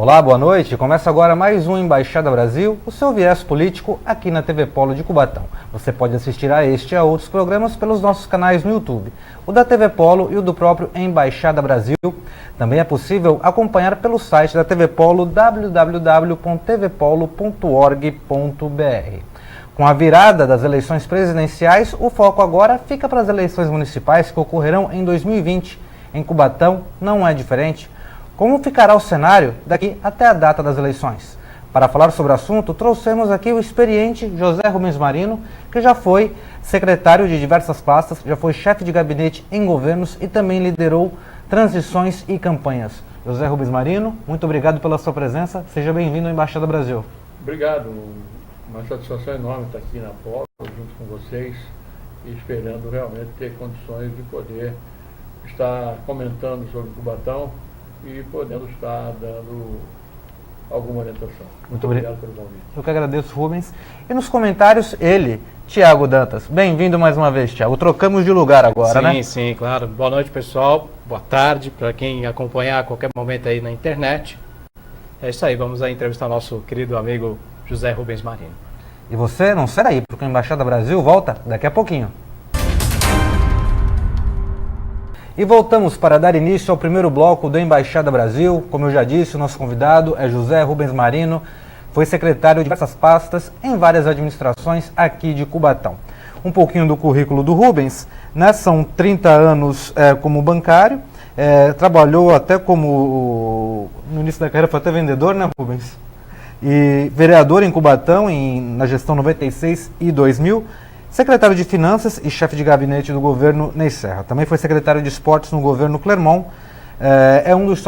Olá, boa noite. Começa agora mais um Embaixada Brasil, o seu viés político aqui na TV Polo de Cubatão. Você pode assistir a este e a outros programas pelos nossos canais no YouTube, o da TV Polo e o do próprio Embaixada Brasil. Também é possível acompanhar pelo site da TV Polo, www.tvpolo.org.br. Com a virada das eleições presidenciais, o foco agora fica para as eleições municipais que ocorrerão em 2020. Em Cubatão não é diferente. Como ficará o cenário daqui até a data das eleições? Para falar sobre o assunto, trouxemos aqui o experiente José Rubens Marino, que já foi secretário de diversas pastas, já foi chefe de gabinete em governos e também liderou transições e campanhas. José Rubens Marino, muito obrigado pela sua presença. Seja bem-vindo à Embaixada Brasil. Obrigado. Uma satisfação enorme estar aqui na Polo, junto com vocês, e esperando realmente ter condições de poder estar comentando sobre Cubatão e podendo estar dando alguma orientação. Muito obrigado pelo convite. Eu que agradeço, Rubens. E nos comentários, ele, Tiago Dantas. Bem-vindo mais uma vez, Tiago. Trocamos de lugar agora, né? Sim, sim, claro. Boa noite, pessoal. Boa tarde para quem acompanhar a qualquer momento aí na internet. É isso aí, vamos aí entrevistar nosso querido amigo José Rubens Marino. E você não sai daí, porque a Embaixada Brasil volta daqui a pouquinho. E voltamos para dar início ao primeiro bloco do Embaixada Brasil. Como eu já disse, o nosso convidado é José Rubens Marino, foi secretário de diversas pastas em várias administrações aqui de Cubatão. Um pouquinho do currículo do Rubens, né? São 30 anos como bancário, trabalhou até como, no início da carreira foi até vendedor, né, Rubens? E vereador em Cubatão na gestão 96 e 2000, secretário de Finanças e chefe de gabinete do governo Ney Serra. Também foi secretário de Esportes no governo Clermont. É um dos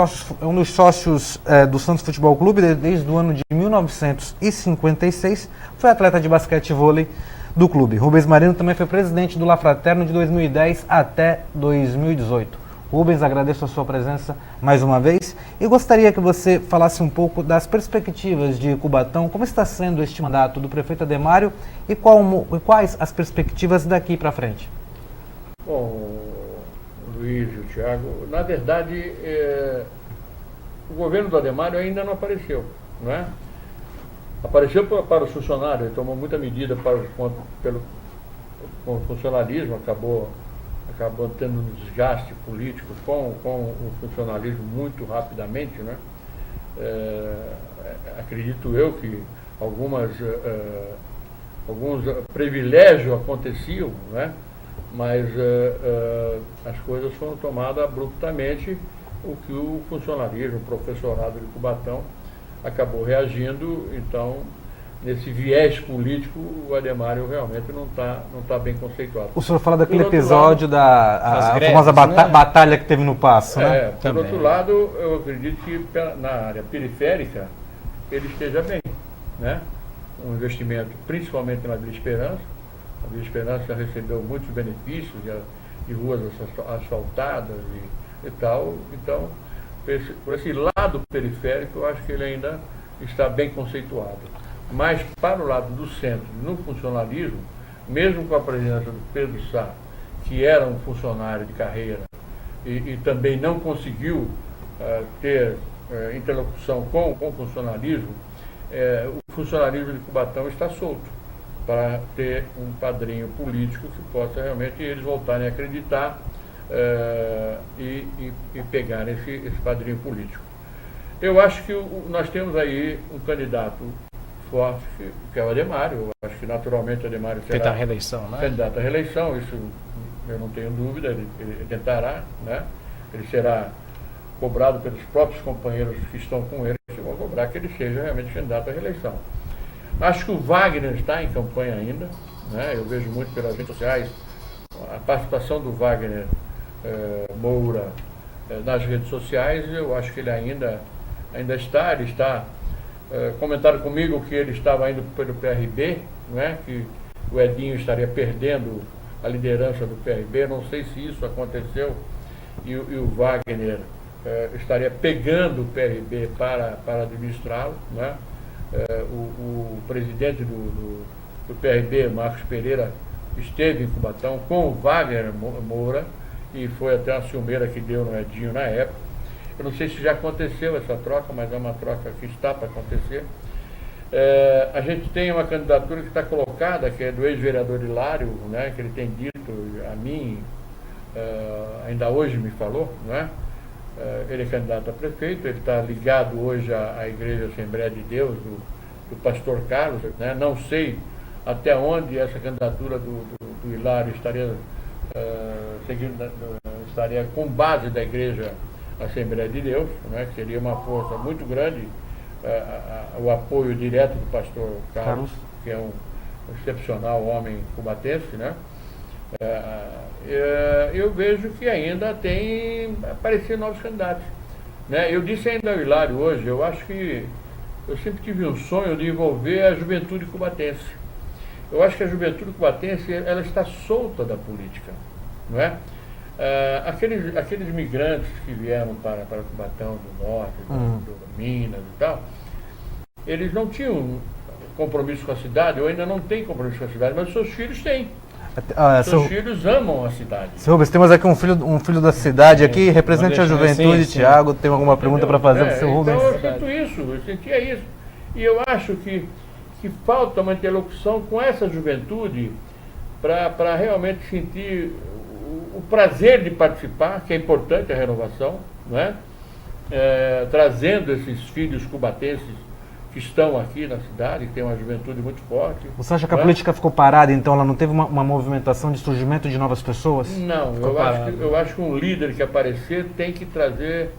sócios do Santos Futebol Clube desde o ano de 1956. Foi atleta de basquete e vôlei do clube. Rubens Marino também foi presidente do La Fraterno de 2010 até 2018. Rubens, agradeço a sua presença mais uma vez e gostaria que você falasse um pouco das perspectivas de Cubatão, como está sendo este mandato do prefeito Ademário e quais as perspectivas daqui para frente. Bom, Luiz e o Thiago, na verdade, o governo do Ademário ainda não apareceu, não é? Apareceu para os funcionários, ele tomou muita medida pelo funcionalismo, acabou tendo um desgaste político com o funcionalismo muito rapidamente, né? Acredito eu que alguns privilégios aconteciam, né? Mas as coisas foram tomadas abruptamente, o que o funcionalismo, o professorado de Cubatão acabou reagindo. Então, nesse viés político, o Ademário realmente não tá bem conceituado. O senhor fala daquele episódio da famosa batalha que teve no Paço, né? Por outro lado, eu acredito que na área periférica ele esteja bem, né? Um investimento principalmente na Vila Esperança. A Vila Esperança já recebeu muitos benefícios de ruas asfaltadas e tal. Então, por esse lado periférico, eu acho que ele ainda está bem conceituado. Mas para o lado do centro, no funcionalismo, mesmo com a presença do Pedro Sá, que era um funcionário de carreira e também não conseguiu ter interlocução com o funcionalismo, o funcionalismo de Cubatão está solto para ter um padrinho político que possa realmente eles voltarem a acreditar e pegarem esse padrinho político. Eu acho que nós temos aí um candidato forte, que é o Ademário. Eu acho que naturalmente o Ademário será candidato à reeleição, isso eu não tenho dúvida, ele tentará, né? Ele será cobrado pelos próprios companheiros que estão com ele, que vão cobrar que ele seja realmente candidato à reeleição. Acho que o Wagner está em campanha ainda, né? Eu vejo muito pelas redes sociais a participação do Wagner Moura nas redes sociais. Eu acho que ele ainda está. Comentaram comigo que ele estava indo pelo PRB, né, que o Edinho estaria perdendo a liderança do PRB. Não sei se isso aconteceu e o Wagner estaria pegando o PRB para administrá-lo, né? O presidente do PRB, Marcos Pereira, esteve em Cubatão com o Wagner Moura e foi até uma ciumeira que deu no Edinho na época. Eu não sei se já aconteceu essa troca, mas é uma troca que está para acontecer. A gente tem uma candidatura que está colocada, que é do ex-vereador Hilário, né, que ele tem dito a mim, ainda hoje me falou, né? Ele é candidato a prefeito, ele está ligado hoje à Igreja Assembleia de Deus, do pastor Carlos, né? Não sei até onde essa candidatura do Hilário estaria estaria com base da Igreja Assembleia de Deus, né? Que seria uma força muito grande, o apoio direto do pastor Carlos, que é um excepcional homem cubatense, né? Eu vejo que ainda tem aparecer novos candidatos, né? Eu disse ainda ao Hilário hoje, eu acho que eu sempre tive um sonho de envolver a juventude cubatense. Eu acho que a juventude cubatense, ela está solta da política, não é? Aqueles migrantes que vieram para Cubatão do Norte, do Minas e tal, eles não tinham compromisso com a cidade, ou ainda não têm compromisso com a cidade, mas seus filhos têm. Seus filhos amam a cidade. Seu Rubens, temos aqui um filho da cidade aqui, representante da juventude, Tiago, tem alguma pergunta para fazer para o seu Rubens? Então eu sentia isso. E eu acho que falta uma interlocução com essa juventude para realmente sentir o prazer de participar, que é importante a renovação, não é? Trazendo esses filhos cubatenses que estão aqui na cidade, que tem uma juventude muito forte. Você acha que a política ficou parada, então ela não teve uma movimentação de surgimento de novas pessoas? Não, eu acho que um líder que aparecer tem que trazer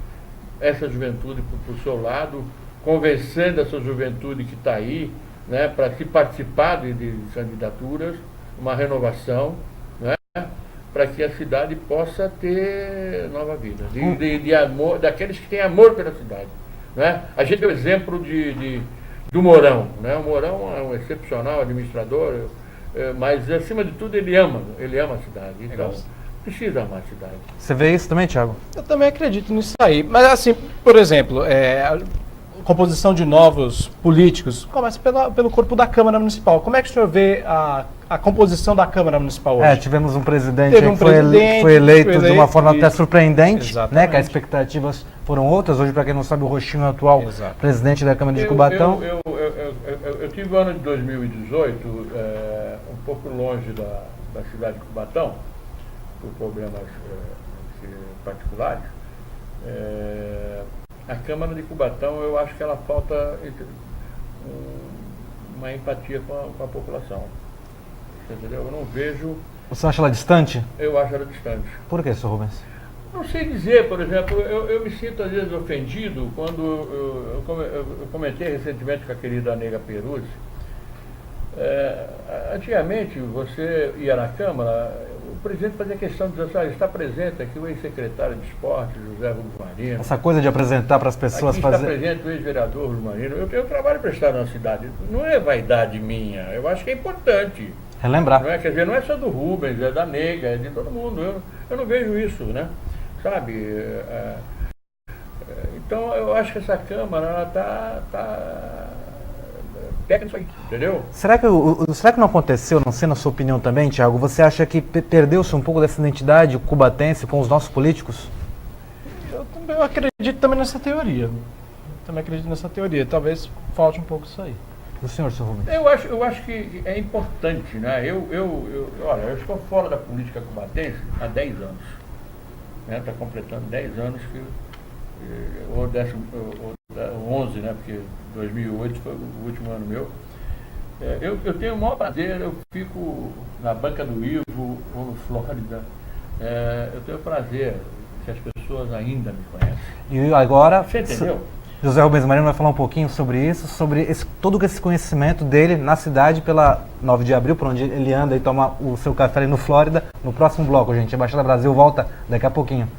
essa juventude para o seu lado, convencendo essa juventude que está aí, né, para se participar de candidaturas, uma renovação, né, para que a cidade possa ter nova vida, de amor, daqueles que têm amor pela cidade. Né? A gente tem o exemplo do Mourão, né? O Mourão é um excepcional administrador, mas acima de tudo ele ama a cidade, então precisa amar a cidade. Você vê isso também, Tiago? Eu também acredito nisso aí, mas assim, por exemplo, a composição de novos políticos começa pelo corpo da Câmara Municipal. Como é que o senhor vê a composição da Câmara Municipal hoje? Tivemos um presidente que foi eleito de uma forma até surpreendente, né, que as expectativas foram outras. Hoje, para quem não sabe, o Rochinho é o atual presidente da Câmara de Cubatão. Eu tive o ano de 2018 um pouco longe da cidade de Cubatão, por problemas particulares. A Câmara de Cubatão, eu acho que ela falta uma empatia com a população. Entendeu? Eu não vejo... Você acha ela distante? Eu acho ela distante. Por que, Sr. Rubens? Não sei dizer, por exemplo, eu me sinto às vezes ofendido quando eu comentei recentemente com a querida Nega Peruzzi. Antigamente, você ia na Câmara, o presidente fazia questão de dizer, está presente aqui o ex-secretário de Esporte, José Rubens Marino. Essa coisa de apresentar para as pessoas aqui está presente o ex-vereador Rubens Marino. Eu tenho um trabalho prestado na cidade. Não é vaidade minha, eu acho que é importante. Relembrar. Não é, quer dizer, não é só do Rubens, é da Nega, é de todo mundo. Eu não vejo isso, né? Sabe? Então, eu acho que essa Câmara, ela está pega nisso aí, entendeu? Será que não aconteceu, não sei na sua opinião também, Tiago, você acha que perdeu-se um pouco dessa identidade cubatense com os nossos políticos? Eu acredito também nessa teoria. Talvez falte um pouco isso aí. O senhor, Sr. Rubens? Eu acho que é importante, né? Olha, eu estou fora da política cubatense há 10 anos. Está completando 10 anos que... ou 11, né? Porque 2008 foi o último ano meu. Eu tenho o maior prazer, eu fico na banca do Ivo ou no Flórida. Eu tenho prazer que as pessoas ainda me conhecem. E agora, você entendeu? José Rubens Marino vai falar um pouquinho sobre isso, sobre todo esse conhecimento dele na cidade pela 9 de abril, por onde ele anda e toma o seu café ali no Flórida, no próximo bloco, gente. A Embaixada Brasil volta daqui a pouquinho.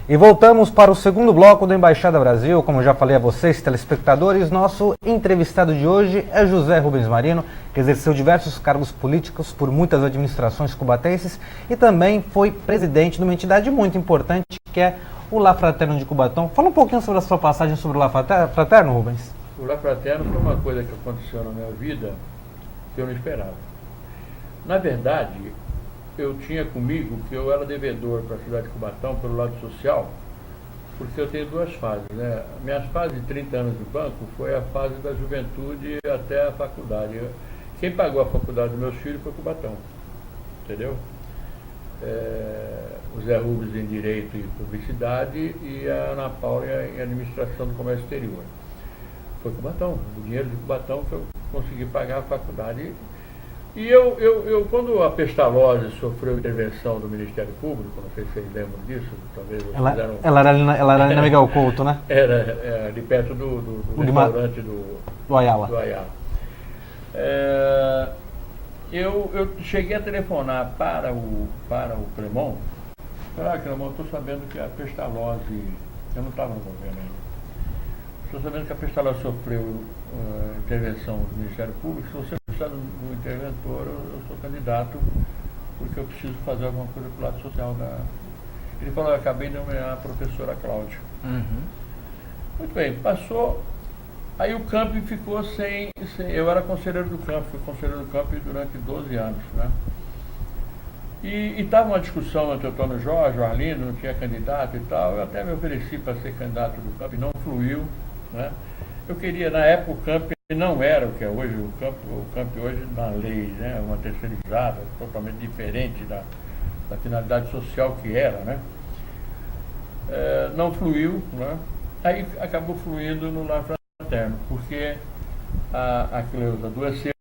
E voltamos para o segundo bloco do Embaixada Brasil. Como já falei a vocês, telespectadores, nosso entrevistado de hoje é José Rubens Marino, que exerceu diversos cargos políticos por muitas administrações cubatenses e também foi presidente de uma entidade muito importante, que é o La Fraterno de Cubatão. Fala um pouquinho sobre a sua passagem sobre o La Fraterno, Rubens. O La Fraterno foi uma coisa que aconteceu na minha vida que eu não esperava. Na verdade, eu tinha comigo que eu era devedor para a cidade de Cubatão pelo lado social, porque eu tenho duas fases, né? Minhas fases de 30 anos de banco foi a fase da juventude até a faculdade. Quem pagou a faculdade dos meus filhos foi Cubatão, entendeu? O Zé Rubens em Direito e Publicidade e a Ana Paula em Administração do Comércio Exterior. Foi Cubatão, o dinheiro de Cubatão que eu consegui pagar a faculdade. E eu quando a Pestalozzi sofreu intervenção do Ministério Público, não sei se vocês lembram disso, talvez vocês fizeram... Ela era ali na Miguel Couto, né? Era ali perto do restaurante do Ayala. Do Ayala. Eu cheguei a telefonar para o Cremon. Cremon, estou sabendo que a Pestalozzi, eu não estava no governo ainda, estou sabendo que a Pestalozzi sofreu intervenção do Ministério Público. Se você precisar do interventor, eu sou candidato, porque eu preciso fazer alguma coisa para o lado social da... Ele falou, eu acabei de nomear a professora Cláudia. Muito bem, passou, aí o Campi ficou sem... Eu era conselheiro do Campi, fui conselheiro do Campi durante 12 anos, né? E estava uma discussão entre o Antônio Jorge, o Arlindo, não tinha candidato e tal. Eu até me ofereci para ser candidato do Campi, não fluiu, né? Eu queria, na época, o Campi não era o que é hoje. O Campi hoje, na lei, né, uma terceirizada, totalmente diferente da finalidade social que era, né? Não fluiu, né? Aí acabou fluindo no La Fraterno, porque a Cleusa adoeceu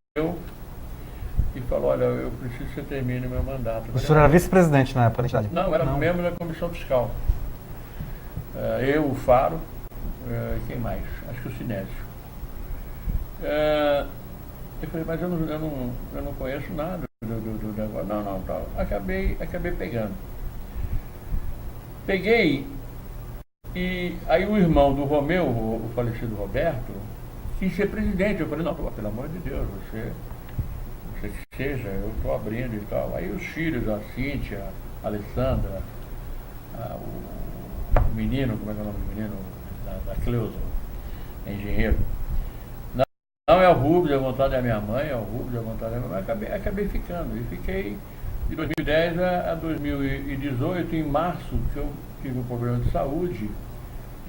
e falou, olha, eu preciso que você termine o meu mandato. O senhor era vice-presidente na época da entidade? Não, era membro da Comissão Fiscal. Eu, o Faro, quem mais? Acho que o Sinésio. Eu falei, mas eu não conheço nada do negócio. Não, tal. Acabei pegando. Peguei, e aí o irmão do Romeu, o falecido Roberto, quis ser presidente. Eu falei, não, pelo amor de Deus, você que seja, eu estou abrindo e tal. Aí os filhos, a Cíntia, a Alessandra, o menino, como é que é o nome do menino? Da Cleusa, engenheiro. Não é o Rubens, a vontade da minha mãe, é o Rubens, a vontade da minha mãe. Acabei ficando. E fiquei de 2010 a 2018, em março, que eu tive um problema de saúde,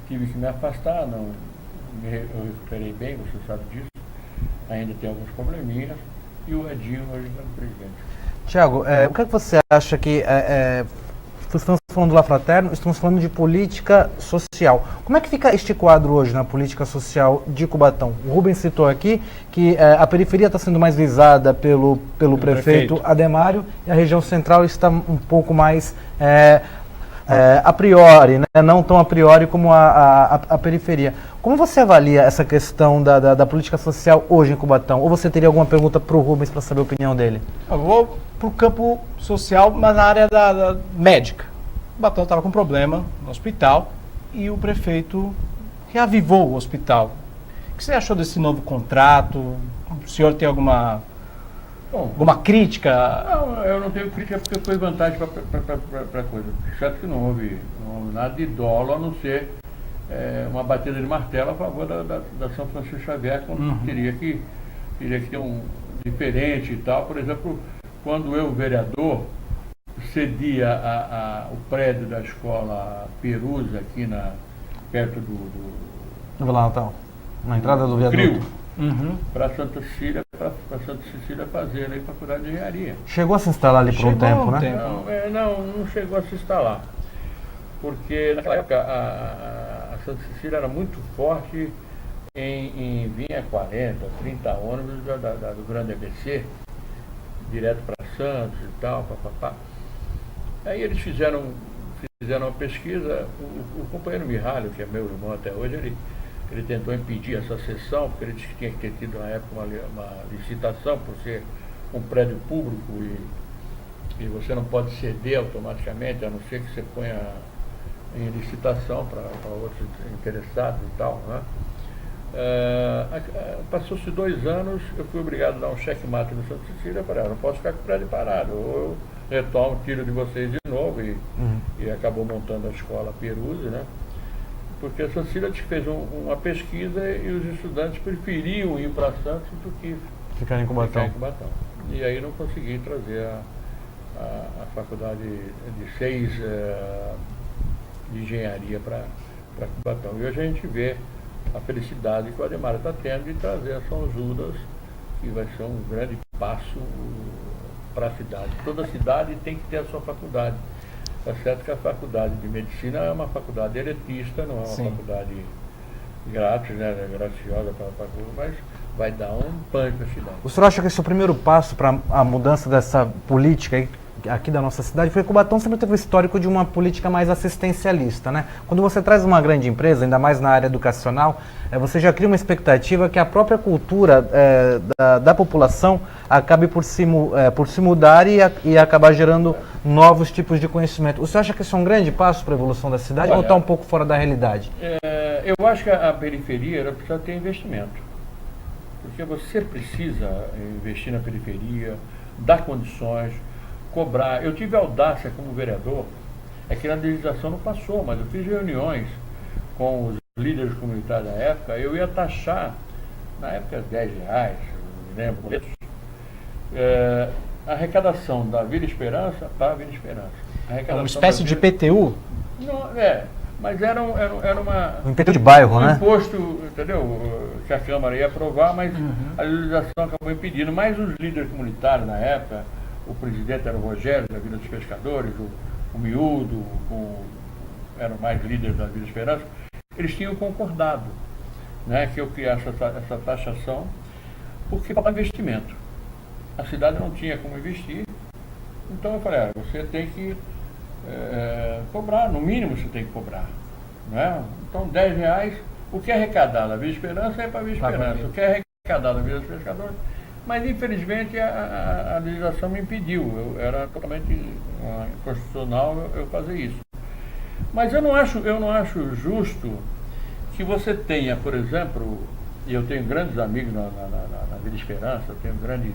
tive que me afastar, eu recuperei bem, você sabe disso. Ainda tem alguns probleminhas. E o Edinho hoje é o presidente. Tiago, o que você acha que... Estamos falando do La Fraterno, estamos falando de política social. Como é que fica este quadro hoje na política social de Cubatão? O Rubens citou aqui que a periferia está sendo mais visada pelo prefeito Ademário e a região central está um pouco mais a priori, né? Não tão a priori como a periferia. Como você avalia essa questão da política social hoje em Cubatão? Ou você teria alguma pergunta para o Rubens para saber a opinião dele? Eu vou para o campo social, mas na área da médica. O Cubatão estava com problema no hospital e o prefeito reavivou o hospital. O que você achou desse novo contrato? O senhor tem alguma crítica? Não, eu não tenho crítica porque foi vantagem para a coisa. Certo que não houve nada de dolo, a não ser uma batida de martelo a favor da São Francisco Xavier, quando teria que ter um diferente e tal. Por exemplo, quando eu, vereador, cedia o prédio da escola Perusa, aqui perto No Vila Natal, na entrada do viaduto. Para Santa Cecília fazer a faculdade de engenharia. Chegou a se instalar ali por um tempo, né? Não chegou a se instalar. Porque naquela época a Santa Cecília era muito forte vinha 40, 30 ônibus do grande ABC, direto para Santos e tal, papapá. Aí eles fizeram uma pesquisa, o companheiro Mihalho, que é meu irmão até hoje, ele tentou impedir essa sessão, porque ele disse que tinha que ter tido na época uma licitação por ser um prédio público e você não pode ceder automaticamente, a não ser que você ponha em licitação para outros interessados e tal, né? Passou-se 2 anos, eu fui obrigado a dar um checkmate no Santa Cecília. Eu falei, não posso ficar com o prédio parado, ou eu retomo, tiro de vocês de novo, e acabou montando a escola Peruzzi, né? Porque a Santa Cecília fez uma pesquisa e os estudantes preferiam ir para Santos do que ficar em Cubatão. E aí não consegui trazer a faculdade de 6 de engenharia para Cubatão. E hoje a gente vê a felicidade que o Adhemar está tendo de trazer a São Judas, que vai ser um grande passo para a cidade. Toda cidade tem que ter a sua faculdade. Tá certo que a faculdade de medicina é uma faculdade elitista, não é uma faculdade grátis, né, graciosa para mas vai dar um punch na cidade. O senhor acha que esse é o primeiro passo para a mudança dessa política aqui da nossa cidade? Porque Cubatão sempre teve o histórico de uma política mais assistencialista, né? Quando você traz uma grande empresa, ainda mais na área educacional, você já cria uma expectativa que a própria cultura da população acabe por se mudar e acabar gerando novos tipos de conhecimento. O senhor acha que isso é um grande passo para a evolução da cidade? Ou está um pouco fora da realidade? Eu acho que a periferia ela precisa ter investimento. Porque você precisa investir na periferia, dar condições, cobrar. Eu tive audácia como vereador, é que na legislação não passou, mas eu fiz reuniões com os líderes comunitários da época, eu ia taxar, na época R$10, eu me lembro, boletos, a arrecadação da Vila Esperança para a Vila Esperança. É uma espécie de PTU? Não, mas era uma... Um imposto de bairro, né? Um imposto, entendeu? Que a Câmara ia aprovar, mas a legislação acabou impedindo. Mas os líderes comunitários na época, o presidente era o Rogério, da Vila dos Pescadores, o Miúdo, eram mais líderes da Vila Esperança, eles tinham concordado, né, que eu criasse essa taxação, porque para investimento. A cidade não tinha como investir, então eu falei, você tem que cobrar, no mínimo você tem que cobrar, né? Então R$10, o que é arrecadado na Vila Esperança é para a Vila Esperança, o que é arrecadado na Vila dos Pescadores, mas infelizmente a legislação me impediu, era totalmente inconstitucional eu fazer isso. Mas eu não acho justo que você tenha, por exemplo, e eu tenho grandes amigos na Vila Esperança, eu tenho grandes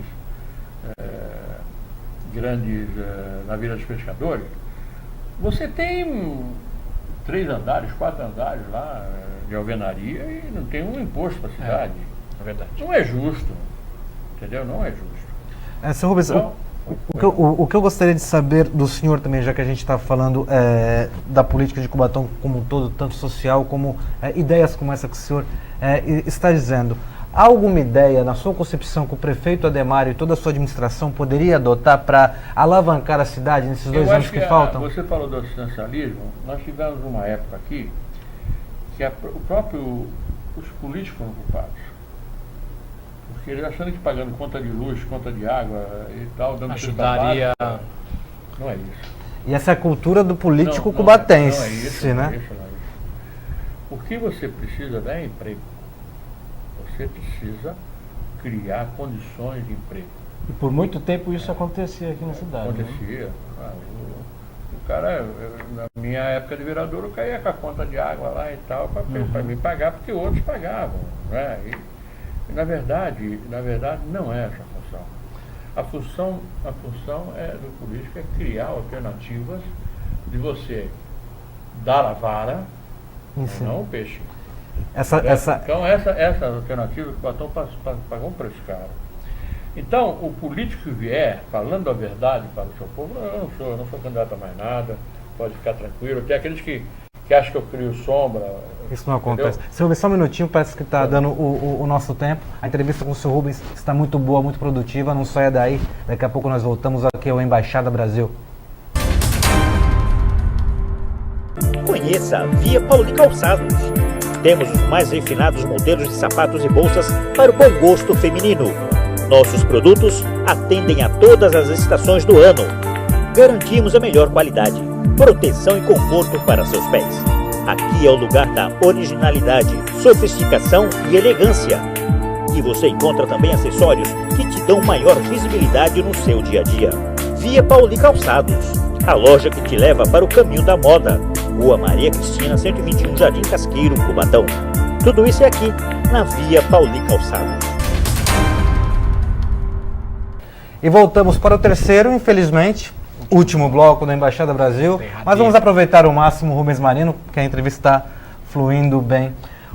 na Vila dos Pescadores, você tem 3 andares, 4 andares lá de alvenaria e não tem um imposto para a cidade. É verdade. Não é justo, entendeu? Não é justo. Senhor Rubens, Então, o que eu gostaria de saber do senhor também, já que a gente está falando da política de Cubatão como um todo, tanto social como ideias como essa que o senhor está dizendo. Há alguma ideia, na sua concepção, que o prefeito Adhemar e toda a sua administração poderia adotar para alavancar a cidade nesses 2 anos que faltam? Você falou do assistencialismo, nós tivemos uma época aqui que os políticos foram culpados. Porque eles achando que pagando conta de luz, conta de água e tal, dando ajudaria. Não é isso. E essa é a cultura do político cubatense, não é isso, né? Não é isso. O que você precisa é emprego. Você precisa criar condições de emprego. E por muito tempo isso acontecia aqui na cidade. Acontecia. Né? O cara, na minha época de vereador, eu caía com a conta de água lá e tal, para me pagar, porque outros pagavam. Né? E, na verdade, não é essa a função. A função do político é criar alternativas de você dar a vara, não o peixe. Então essa alternativa que o Cubatão pagou um preço caro. Então o político que vier falando a verdade para o seu povo, eu não sou candidato a mais nada, pode ficar tranquilo. Tem aqueles que acham que eu crio sombra. Isso não acontece. Senhor Rubens, só um minutinho, parece que está dando o nosso tempo. A entrevista com o senhor Rubens está muito boa, muito produtiva, não saia daí. Daqui a pouco nós voltamos aqui ao Embaixada Brasil. Conheça a Via Pauli Calçados. Temos os mais refinados modelos de sapatos e bolsas para o bom gosto feminino. Nossos produtos atendem a todas as estações do ano. Garantimos a melhor qualidade, proteção e conforto para seus pés. Aqui é o lugar da originalidade, sofisticação e elegância. E você encontra também acessórios que te dão maior visibilidade no seu dia a dia. Via Pauli Calçados, a loja que te leva para o caminho da moda. Rua Maria Cristina, 121, Jardim Casqueiro, Cubatão. Tudo isso é aqui, na Via Pauli Calçados. E voltamos para o terceiro, infelizmente, último bloco da Embaixada Brasil. Mas vamos aproveitar ao máximo o Rubens Marino, que a entrevista está fluindo bem.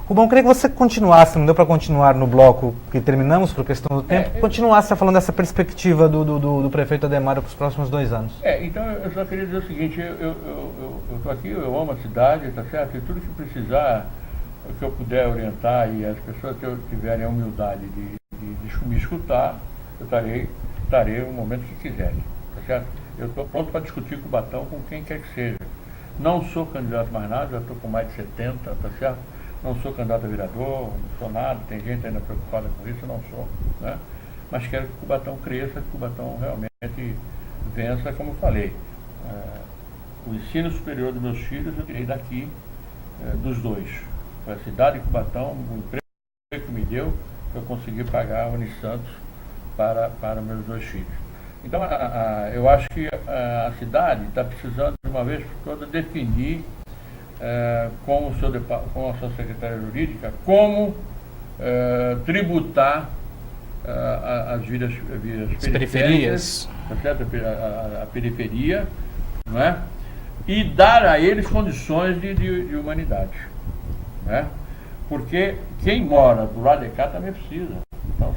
Rubão, eu queria que você continuasse, não deu para continuar no bloco que terminamos por questão do tempo, continuasse falando dessa perspectiva do prefeito Ademar para os próximos 2 anos. Então eu só queria dizer o seguinte, eu estou aqui, eu amo a cidade, tá certo? E tudo que precisar, que eu puder orientar e as pessoas que tiverem a humildade de me escutar, eu estarei no momento que quiserem, tá certo? Eu estou pronto para discutir Cubatão com quem quer que seja. Não sou candidato mais nada, já estou com mais de 70, tá certo? Não sou candidato a vereador, não sou nada, tem gente ainda preocupada com isso, eu não sou, né? Mas quero que Cubatão cresça, que Cubatão realmente vença, como eu falei. O ensino superior dos meus filhos eu tirei daqui, dos dois. Foi a cidade de Cubatão, o emprego que me deu, eu consegui pagar a Unisantos para meus 2 filhos. Então, eu acho que a cidade está precisando, de uma vez por todas, definir com a sua secretária jurídica como tributar as vias periféricas, tá certo? A periferia, não é? E dar a eles condições de humanidade, não é? Porque quem mora do lado de cá também precisa. Então,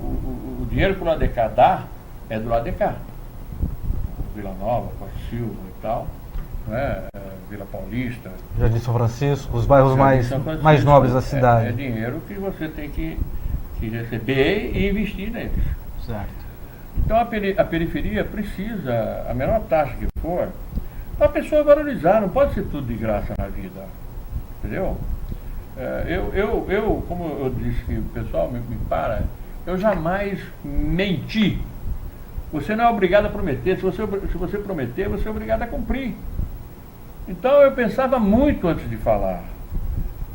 o dinheiro que o lado de cá dá é do lado de cá. Vila Nova, Costa Silva e tal, não é? Vila Paulista. Jardim São Francisco, os bairros mais nobres da cidade. É dinheiro que você tem que receber e investir neles. Certo. Então a periferia precisa, a menor taxa que for, para a pessoa valorizar, não pode ser tudo de graça na vida. Entendeu? Eu como eu disse que o pessoal me para, eu jamais menti. Você não é obrigado a prometer, se você prometer, você é obrigado a cumprir. Então eu pensava muito antes de falar.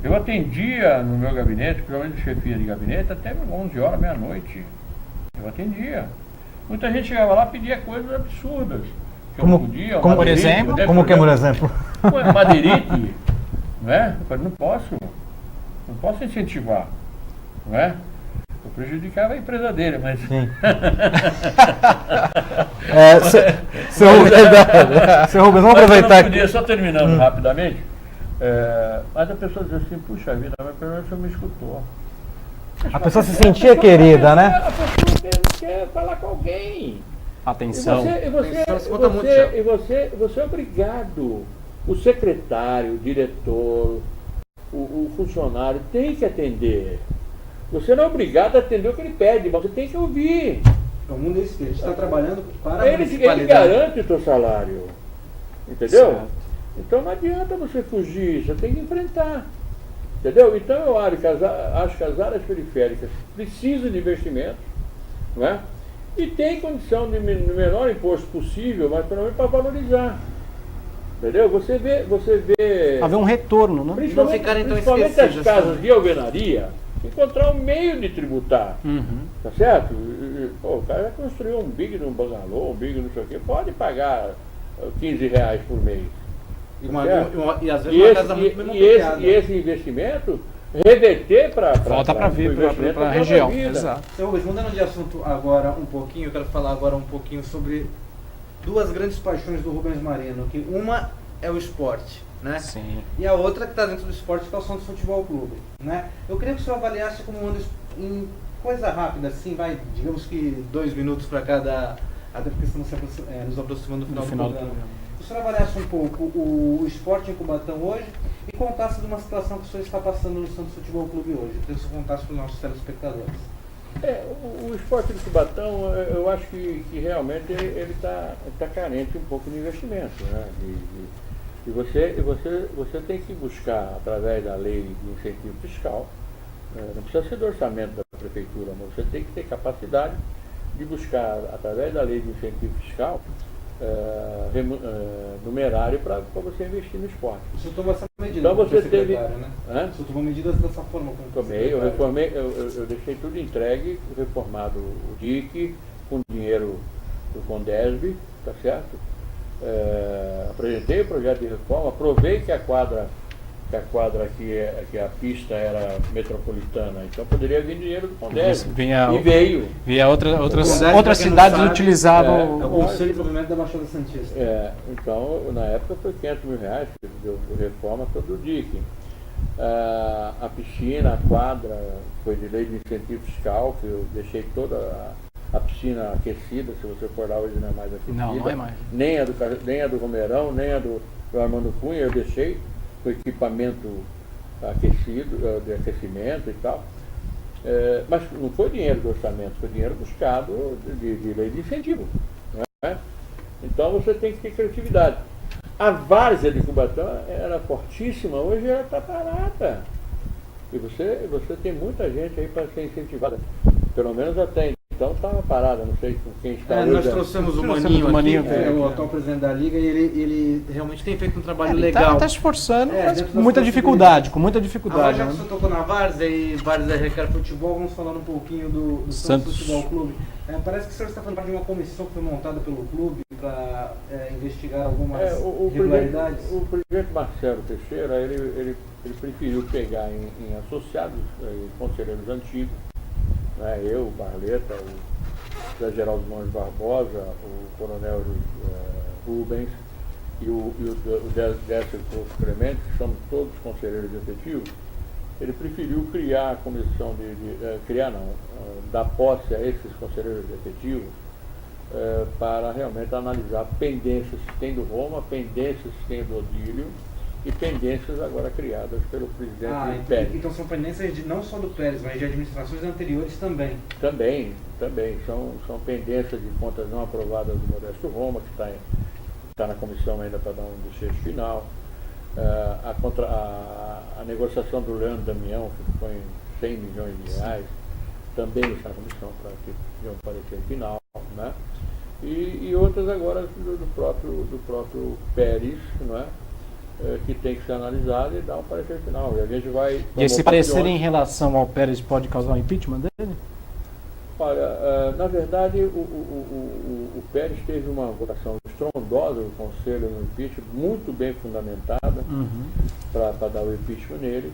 Eu atendia no meu gabinete, principalmente chefia de gabinete, até 11 horas, meia-noite. Eu atendia. Muita gente chegava lá e pedia coisas absurdas. Que eu não podia, como por exemplo? Como que é por exemplo? Madeirite, não é? Eu falei, não posso incentivar, não é? Eu prejudicava a empresa dele, mas... Sim. Seu Rubens, vamos aproveitar aqui. Só terminando rapidamente, mas a pessoa diz assim, puxa vida, mas pelo menos você me escutou. A pessoa se sentia querida, né? A pessoa quer falar com alguém. Atenção. Você é obrigado. O secretário, o diretor, o funcionário tem que atender. Você não é obrigado a atender o que ele pede, mas você tem que ouvir. O mundo é isso, a gente está trabalhando para a Ele garante o seu salário. Entendeu? Certo. Então não adianta você fugir, você tem que enfrentar. Entendeu? Então eu acho que as áreas periféricas precisam de investimento, não é? E tem condição de no menor imposto possível, mas pelo menos para valorizar. Entendeu? Você vê haver um retorno, né? Principalmente as casas de alvenaria, encontrar um meio de tributar. Tá certo? O cara vai construir um big num bangalô, um big não sei o quê, pode pagar R$15 por mês. E às vezes uma casa muito bem mobiliada. E esse investimento reverter para a região. Exato. Então, mudando de assunto agora um pouquinho, eu quero falar agora um pouquinho sobre 2 grandes paixões do Rubens Marino, que uma é o esporte, né? Sim. E a outra que está dentro do esporte, que é o Santos Futebol Clube, né? Eu queria que o senhor avaliasse como em coisa rápida, assim, digamos que 2 minutos para cada, até porque estamos nos aproximando do final do programa. O senhor avaliasse um pouco o esporte em Cubatão hoje e contasse de uma situação que o senhor está passando no Santos Futebol Clube hoje. Eu queria que o senhor contasse para os nossos telespectadores. O esporte de Cubatão, eu acho que realmente ele está carente um pouco de investimento, né? E você tem que buscar, através da lei de incentivo fiscal, não precisa ser do orçamento da prefeitura, mas você tem que ter capacidade de buscar, através da lei de incentivo fiscal, numerário para você investir no esporte. O senhor tomou essa medida, então você teve, né? O senhor tomou medidas dessa forma? Tomei, eu reformei, eu deixei tudo entregue, reformado o DIC, com dinheiro do Condesb, tá certo? apresentei o projeto de reforma, provei que a quadra aqui, que a pista era metropolitana, então poderia vir dinheiro do Condésio. E veio. Via outras Condésio, cidades sabe, utilizavam É o Conselho de Desenvolvimento da Baixada Santista. Então, na época foi R$500 mil, que deu reforma todo o DIC. A piscina, a quadra, foi de lei de incentivo fiscal, que eu deixei toda a piscina aquecida, se você for lá hoje não é mais aquecida. Não é mais. Nem a do Romeirão, nem a do Armando Cunha, eu deixei com equipamento aquecido, de aquecimento e tal. Mas não foi dinheiro do orçamento, foi dinheiro buscado de lei de incentivo. Não é? Então você tem que ter criatividade. A várzea de Cubatão era fortíssima, hoje ela está parada. E você tem muita gente aí para ser incentivada. Pelo menos até então estava parada, não sei com quem está hoje. Nós trouxemos o Maninho aqui, o atual presidente da Liga, e ele realmente tem feito um trabalho legal. Está se esforçando, mas com muita dificuldade, Agora, já que você tocou na Várzea e Várzea requer futebol, vamos falar um pouquinho do Santos Futebol Clube. Parece que o senhor está falando de uma comissão que foi montada pelo clube para investigar algumas irregularidades. O presidente Marcelo Teixeira, ele preferiu pegar em associados, conselheiros antigos, né, eu, o Barleta, o Zé Geraldo Mãos Barbosa, o coronel Rubens e o Décio Clemente, que são todos conselheiros efetivos. Ele preferiu criar a comissão dar posse a esses conselheiros efetivos para realmente analisar pendências que tem do Roma, pendências que tem do Odílio e pendências agora criadas pelo presidente Pérez. Então são pendências não só do Pérez, mas de administrações anteriores também. Também. São pendências de contas não aprovadas do Modesto Roma, que está na comissão ainda para dar um desfecho final. A negociação do Leandro Damião, que ficou em R$100 milhões, também está na comissão para que dê um parecer final. Né? E outras agora do próprio Pérez, não é? Que tem que ser analisado e dar um parecer final. E a gente vai. E esse parecer em relação ao Pérez pode causar um impeachment dele? Olha, na verdade, o Pérez teve uma votação estrondosa do Conselho no impeachment, muito bem fundamentada, para dar o impeachment nele,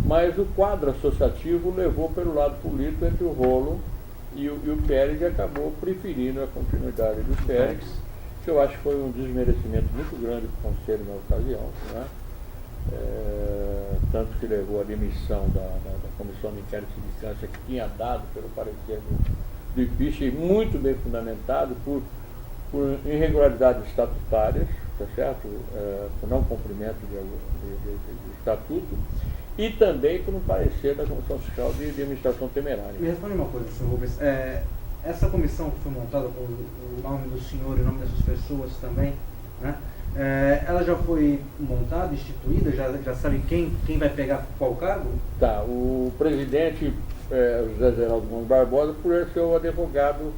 mas o quadro associativo levou pelo lado político entre o Rolo e o Pérez, e acabou preferindo a continuidade do Pérez, que eu acho que foi um desmerecimento muito grande para o Conselho na ocasião, né? Tanto que levou à demissão da Comissão de Inquérito de Distância, que tinha dado pelo parecer do impeachment, muito bem fundamentado por irregularidades estatutárias, tá certo? Por não cumprimento de estatuto, e também por um parecer da Comissão Fiscal de Administração Temerária. Me responde uma coisa, senhor Rubens. Essa comissão que foi montada com o nome do senhor e o nome dessas pessoas também, né? Ela já foi montada, instituída? Já sabe quem vai pegar qual cargo? Tá, o presidente José Geraldo Mãos Barbosa, por ser o advogado,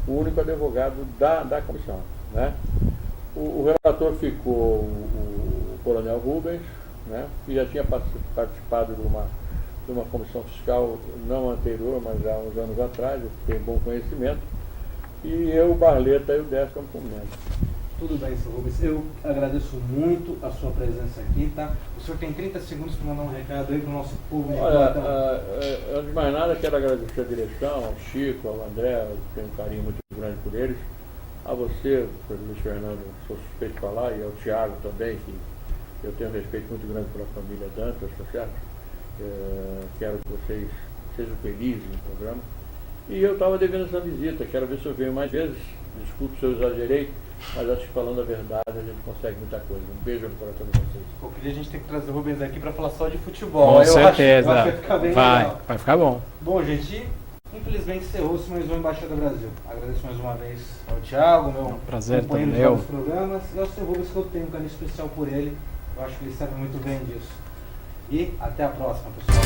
o único advogado da comissão, né? O relator ficou o coronel Rubens, né? Que já tinha participado de uma comissão fiscal não anterior, mas há uns anos atrás, tem bom conhecimento, e eu, o Barleta e o Décio Campos Mendes. Tudo bem, senhor Rubens. Eu agradeço muito a sua presença aqui, tá? O senhor tem 30 segundos para mandar um recado aí para o nosso público. Olha, antes de mais nada, quero agradecer a direção, ao Chico, ao André, eu tenho um carinho muito grande por eles, a você, o Luiz Fernando, sou suspeito de falar, e ao Thiago também, que eu tenho um respeito muito grande pela família Dantas, tá certo? Quero que vocês sejam felizes no programa. E eu estava devendo essa visita, quero ver se eu venho mais vezes. Desculpe se eu exagerei, mas acho que falando a verdade a gente consegue muita coisa. Um beijo no coração de vocês. Qualquer dia a gente tem que trazer o Rubens aqui para falar só de futebol. Com certeza. Vai ficar bem legal. Vai ficar bom. Bom, gente, infelizmente encerrou-se mais um Embaixada Brasil. Agradeço mais uma vez ao Thiago, meu prazer companheiro meu. dos programas, e ao seu Rubens, que eu tenho um carinho especial por ele. Eu acho que ele sabe muito bem disso. E até a próxima, pessoal.